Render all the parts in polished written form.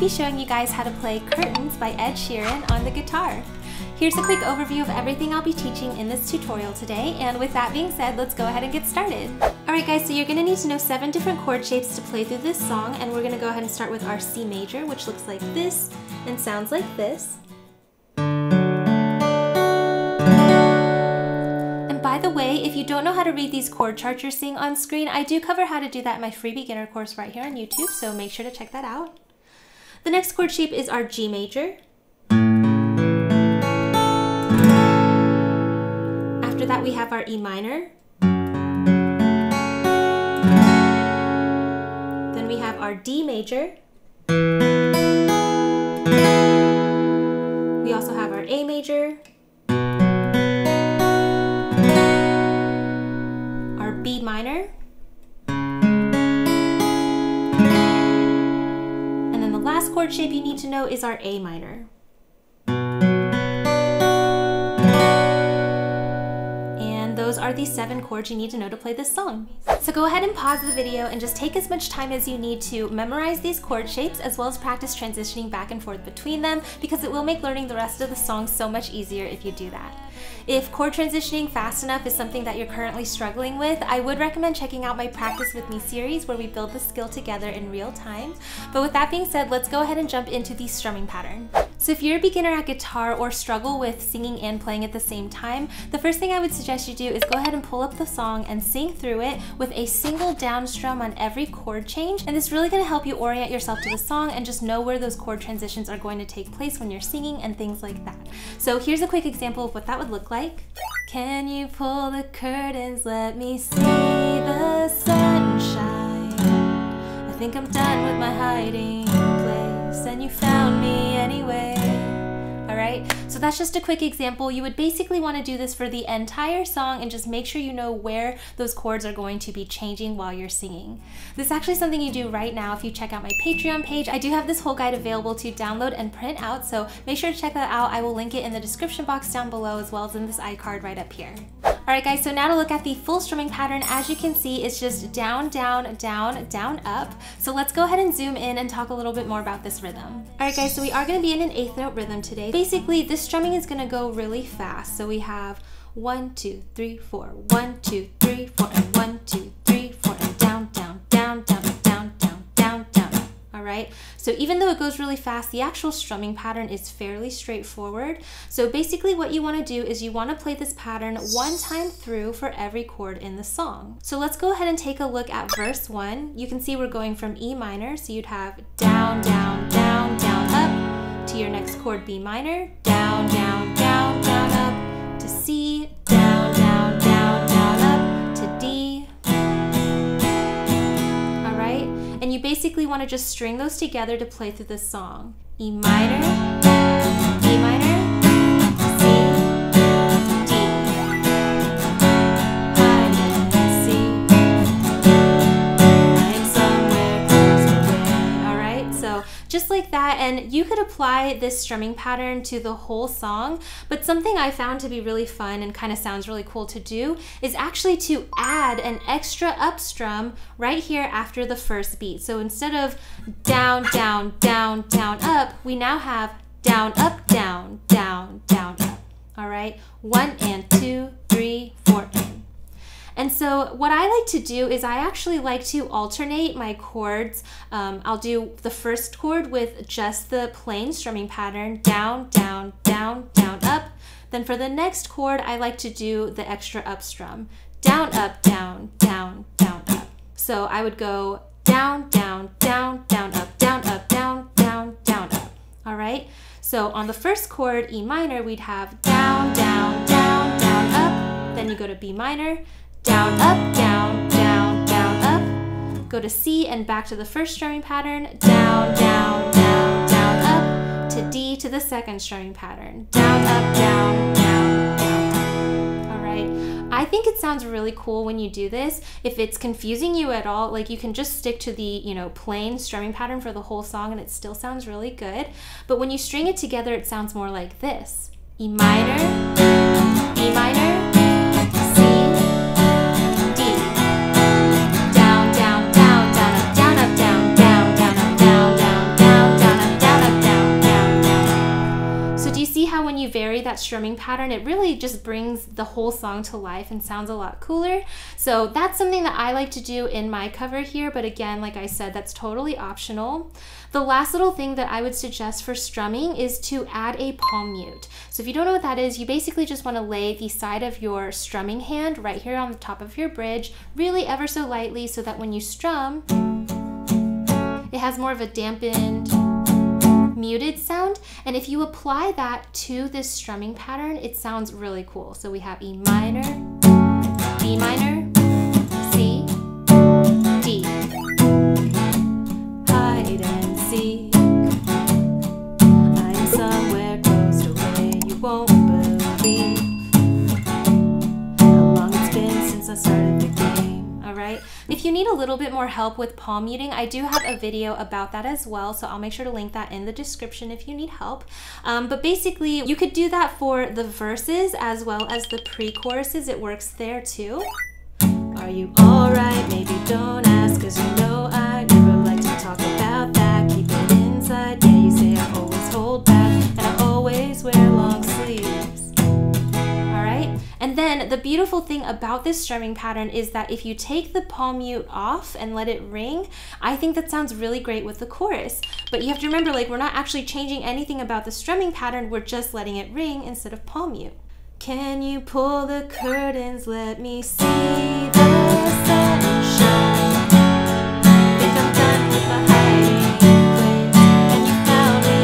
be showing you guys how to play Curtains by Ed Sheeran on the guitar. Here's a quick overview of everything I'll be teaching in this tutorial today, and with that being said, let's go ahead and get started. Alright guys, so you're going to need to know 7 different chord shapes to play through this song, and we're going to go ahead and start with our C major, which looks like this and sounds like this. And by the way, if you don't know how to read these chord charts you're seeing on screen, I do cover how to do that in my free beginner course right here on YouTube, so make sure to check that out. The next chord shape is our G major. After that we have our E minor. Then we have our D major. We also have our A major. Our B minor. And then the last chord shape you need to know is our A minor. Those are the 7 chords you need to know to play this song. So go ahead and pause the video and just take as much time as you need to memorize these chord shapes, as well as practice transitioning back and forth between them, because it will make learning the rest of the song so much easier if you do that. If chord transitioning fast enough is something that you're currently struggling with, I would recommend checking out my Practice With Me series where we build the skill together in real time. But with that being said, let's go ahead and jump into the strumming pattern. So if you're a beginner at guitar or struggle with singing and playing at the same time, the first thing I would suggest you do is go ahead and pull up the song and sing through it with a single down strum on every chord change. And this is really going to help you orient yourself to the song and just know where those chord transitions are going to take place when you're singing and things like that. So here's a quick example of what that would look like. Can you pull the curtains, let me see the sunshine. I think I'm done with my hiding place and you found me anyway. Alright, so that's just a quick example. You would basically want to do this for the entire song and just make sure you know where those chords are going to be changing while you're singing. This is actually something you do right now if you check out my Patreon page. I do have this whole guide available to download and print out, so make sure to check that out. I will link it in the description box down below, as well as in this iCard right up here. Alright guys, so now to look at the full strumming pattern. As you can see, it's just down, down, down, down, up. So let's go ahead and zoom in and talk a little bit more about this rhythm. Alright guys, so we are going to be in an 8th note rhythm today. Basically, this strumming is going to go really fast. So we have 1, 2, 3, 4, 1, 2, 3, 4, and 1, 2, 3, 4, and down, down, down, down, down, down, down, down. Alright, so even though it goes really fast, the actual strumming pattern is fairly straightforward. So basically what you want to do is you want to play this pattern 1 time through for every chord in the song. So let's go ahead and take a look at verse 1. You can see we're going from E minor, so you'd have down, down, down, down, up, to your next chord B minor, down, down, down, down, up, to C, down, down, down, down, up, to D. Alright, and you basically want to just string those together to play through this song. E minor, E minor, C, D, I, C, I'm somewhere close away. Alright, so just like that, and you could apply this strumming pattern to the whole song, but something I found to be really fun and kind of sounds really cool to do is actually to add an extra up strum right here after the first beat. So instead of down, down, down, down, up, we now have down, up, down, down, down, up. All right, 1 and 2, 3, 4, and. And so what I like to do is I actually like to alternate my chords. I'll do the first chord with just the plain strumming pattern, down, down, down, down, up. Then for the next chord, I like to do the extra up strum, down, up, down, down, down, up. So I would go down, down, down, down, up, down, up, down, down, down, up. All right? So on the first chord, E minor, we'd have down, down, down, down, up. Then you go to B minor, down, up, down, down, down, up. Go to C and back to the first strumming pattern, down, down, down, down, up. To D to the second strumming pattern, down, up, down, down, down, up. All right. I think it sounds really cool when you do this. If it's confusing you at all, like you can just stick to the, plain strumming pattern for the whole song and it still sounds really good. But when you string it together, it sounds more like this. E minor, E minor, down, down, down, down, up, down, up, down, down, down, up, down, down, down, down, up, that strumming pattern, it really just brings the whole song to life and sounds a lot cooler. So that's something that I like to do in my cover here, but again, like I said, that's totally optional. The last little thing that I would suggest for strumming is to add a palm mute. So if you don't know what that is, you basically just want to lay the side of your strumming hand right here on the top of your bridge, really ever so lightly, so that when you strum, it has more of a dampened, muted sound. And if you apply that to this strumming pattern, it sounds really cool. So we have E minor, B minor, C, D. Hide and seek, I'm somewhere close to where you won't believe how long it's been since I started the game. Alright? If you need a little bit more help with palm muting, I do have a video about that as well, so I'll make sure to link that in the description if you need help. But basically, you could do that for the verses as well as the pre-choruses. It works there too. Are you alright? Maybe don't ask, cause you know I never like to talk about that. Keep it inside. Yeah, you say I always hold back, and I always wear long sleeves. Alright? And then the beautiful thing about this strumming pattern is that if you take the palm mute off and let it ring, I think that sounds really great with the chorus. But you have to remember, like, we're not actually changing anything about the strumming pattern, we're just letting it ring instead of palm mute. Can you pull the curtains, let me see the sunshine? Think I'm done with my hiding place, and you found me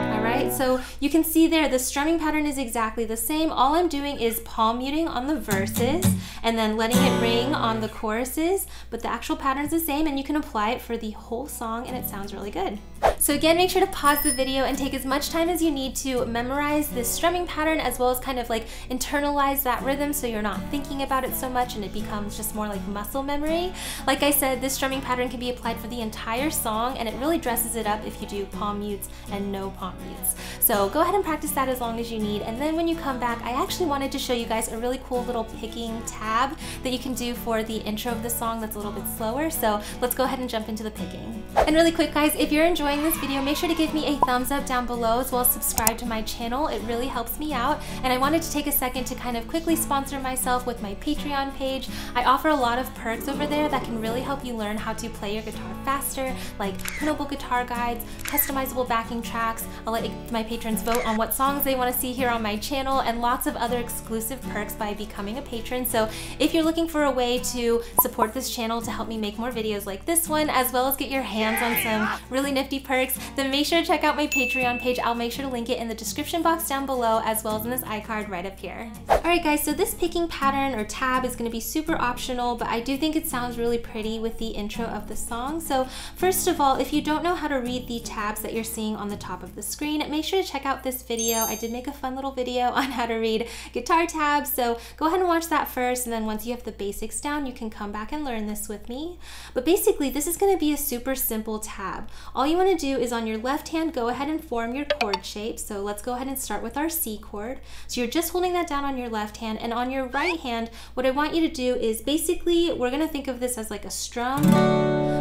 anyway. Alright, so you can see there the strumming pattern is exactly the same. All I'm doing is palm muting on the verses and then letting it ring on the choruses, but the actual pattern is the same, and you can apply it for the whole song and it sounds really good. So again, make sure to pause the video and take as much time as you need to memorize this strumming pattern, as well as kind of like internalize that rhythm so you're not thinking about it so much and it becomes just more like muscle memory. Like I said, this strumming pattern can be applied for the entire song, and it really dresses it up if you do palm mutes and no palm mutes. So go ahead and practice that as long as you need, and then when you come back, I actually wanted to show you guys a really cool little picking tab that you can do for the intro of the song that's a little bit slower. So let's go ahead and jump into the picking. And really quick guys, if you're enjoying this video, make sure to give me a thumbs up down below, as well as subscribe to my channel. It really helps me out. And I wanted to take a second to kind of quickly sponsor myself with my Patreon page. I offer a lot of perks over there that can really help you learn how to play your guitar faster, like printable guitar guides, customizable backing tracks. I'll let my patrons vote on what songs they want to see here on my channel, and lots of other exclusive perks by becoming a patron. So if you're looking for a way to support this channel to help me make more videos like this one, as well as get your hands on some really nifty perks, then make sure to check out my Patreon page. I'll make sure to link it in the description box down below, as well as in this iCard right up here. Alright guys, so this picking pattern or tab is going to be super optional, but I do think it sounds really pretty with the intro of the song. So first of all, if you don't know how to read the tabs that you're seeing on the top of the screen, make sure to check out this video. I did make a fun little video on how to read guitar tabs, so go ahead and watch that first, and then once you have the basics down, you can come back and learn this with me. But basically, this is going to be a super simple tab. All you want to do is on your left hand, go ahead and form your chord shape. So let's go ahead and start with our C chord. So you're just holding that down on your left hand, and on your right hand, what I want you to do is basically, we're going to think of this as like a strum,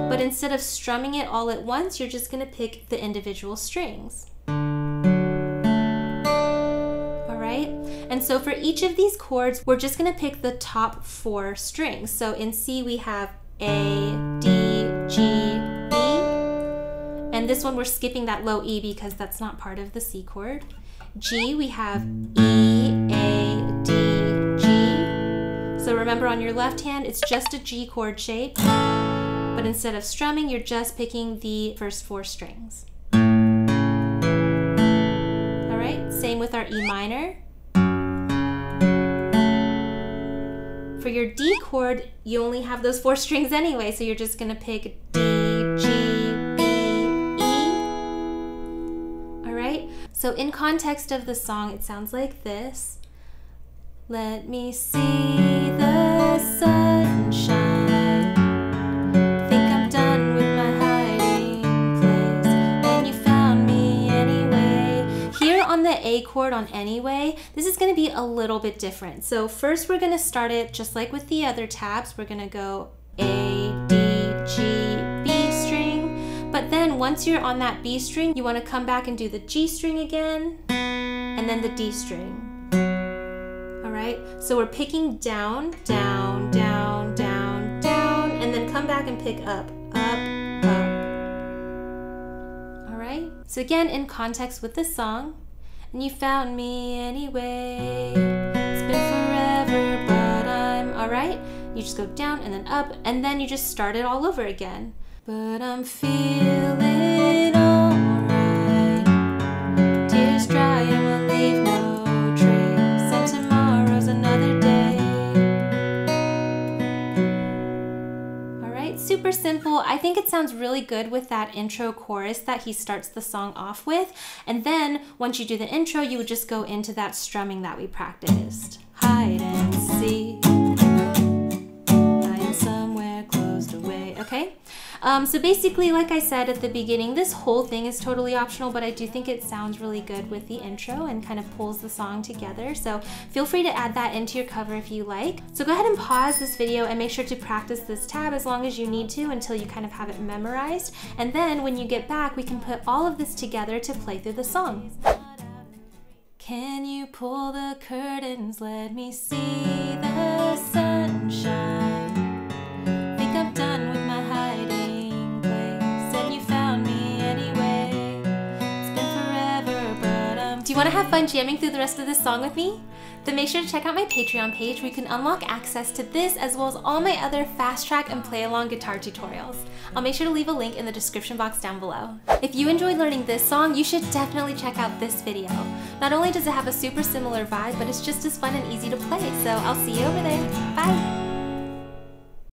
but instead of strumming it all at once, you're just going to pick the individual strings. And so for each of these chords, we're just going to pick the top 4 strings. So in C, we have A, D, G, B. And this one, we're skipping that low E because that's not part of the C chord. G, we have E, A, D, G. So remember, on your left hand, it's just a G chord shape. But instead of strumming, you're just picking the first 4 strings. All right, same with our E minor. For your D chord, you only have those 4 strings anyway, so you're just going to pick D, G, B, E. Alright, so in context of the song, it sounds like this. Let me see the sunshine. Think I'm done with my hiding place, and you found me anyway. Here on the A chord on anyway, this is going to be a little bit different. So first we're going to start it just like with the other tabs. We're going to go A, D, G, B string, but then then once you're on that B string, you want to come back and do the G string again, and then the D string. All right, so we're picking down, down, down, down, down, and then come back and pick up, up, up. All right, so again, in context with the song, and you found me anyway, it's been forever, but I'm, all right, you just go down and then up, and then you just start it all over again. But I'm feeling alright, tears dry and we'll leave no trace, and tomorrow's another day. Alright, super simple. I think it sounds really good with that intro chorus that he starts the song off with, and then once you do the intro, you would just go into that strumming that we practiced. Hide and seek, I am somewhere closed away, okay? So basically, like I said at the beginning, this whole thing is totally optional, but I do think it sounds really good with the intro and kind of pulls the song together. So feel free to add that into your cover if you like. So go ahead and pause this video and make sure to practice this tab as long as you need to until you kind of have it memorized. And then when you get back, we can put all of this together to play through the song. Can you pull the curtains? Let me see the sunshine. Think I'm done with my hiding. Do you want to have fun jamming through the rest of this song with me? Then make sure to check out my Patreon page where you can unlock access to this as well as all my other fast track and play along guitar tutorials. I'll make sure to leave a link in the description box down below. If you enjoyed learning this song, you should definitely check out this video. Not only does it have a super similar vibe, but it's just as fun and easy to play, so I'll see you over there. Bye!